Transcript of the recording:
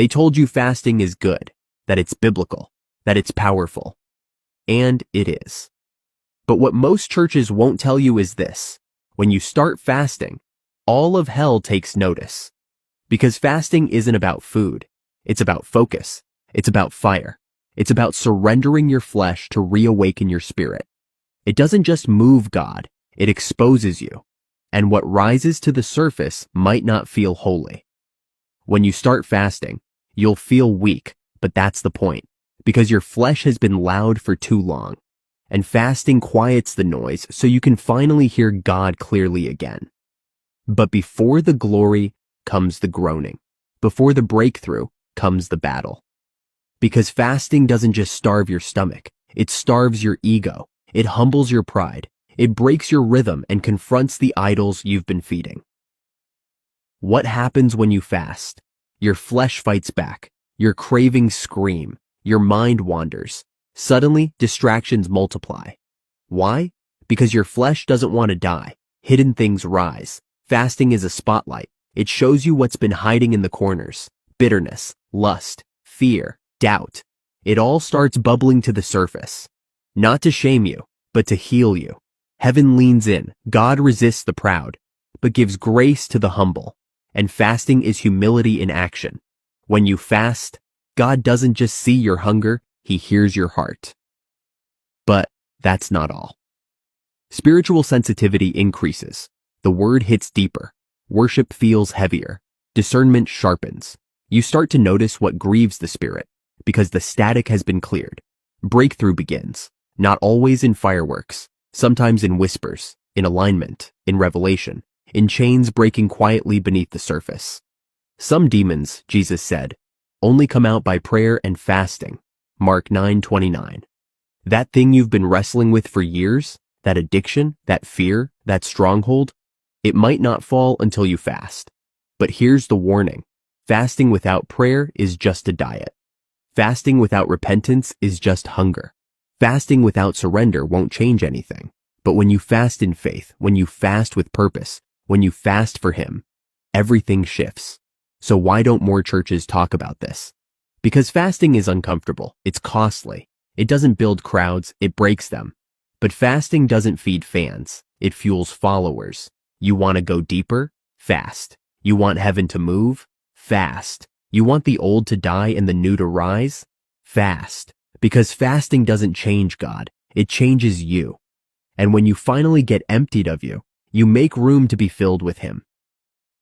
They told you fasting is good, that it's biblical, that it's powerful. And it is. But what most churches won't tell you is this: when you start fasting, all of hell takes notice. Because fasting isn't about food. It's about focus. It's about fire. It's about surrendering your flesh to reawaken your spirit. It doesn't just move God, it exposes you. And what rises to the surface might not feel holy. When you start fasting, you'll feel weak, but that's the point, because your flesh has been loud for too long. And fasting quiets the noise so you can finally hear God clearly again. But before the glory comes the groaning. Before the breakthrough comes the battle. Because fasting doesn't just starve your stomach, it starves your ego, it humbles your pride, it breaks your rhythm and confronts the idols you've been feeding. What happens when you fast? Your flesh fights back, your cravings scream, your mind wanders. Suddenly, distractions multiply. Why? Because your flesh doesn't want to die. Hidden things rise. Fasting is a spotlight. It shows you what's been hiding in the corners. Bitterness, lust, fear, doubt. It all starts bubbling to the surface. Not to shame you, but to heal you. Heaven leans in. God resists the proud, but gives grace to the humble. And fasting is humility in action. When you fast, God doesn't just see your hunger, He hears your heart. But that's not all. Spiritual sensitivity increases. The word hits deeper. Worship feels heavier. Discernment sharpens. You start to notice what grieves the spirit, because the static has been cleared. Breakthrough begins, not always in fireworks, sometimes in whispers, in alignment, in revelation, in chains breaking quietly beneath the surface. Some demons, Jesus said, only come out by prayer and fasting. Mark 9:29. That thing you've been wrestling with for years, that addiction, that fear, that stronghold, it might not fall until you fast. But here's the warning. Fasting without prayer is just a diet. Fasting without repentance is just hunger. Fasting without surrender won't change anything. But when you fast in faith, when you fast with purpose, when you fast for Him, everything shifts. So why don't more churches talk about this? Because fasting is uncomfortable. It's costly. It doesn't build crowds. It breaks them. But fasting doesn't feed fans. It fuels followers. You want to go deeper? Fast. You want heaven to move? Fast. You want the old to die and the new to rise? Fast. Because fasting doesn't change God. It changes you. And when you finally get emptied of you, you make room to be filled with Him.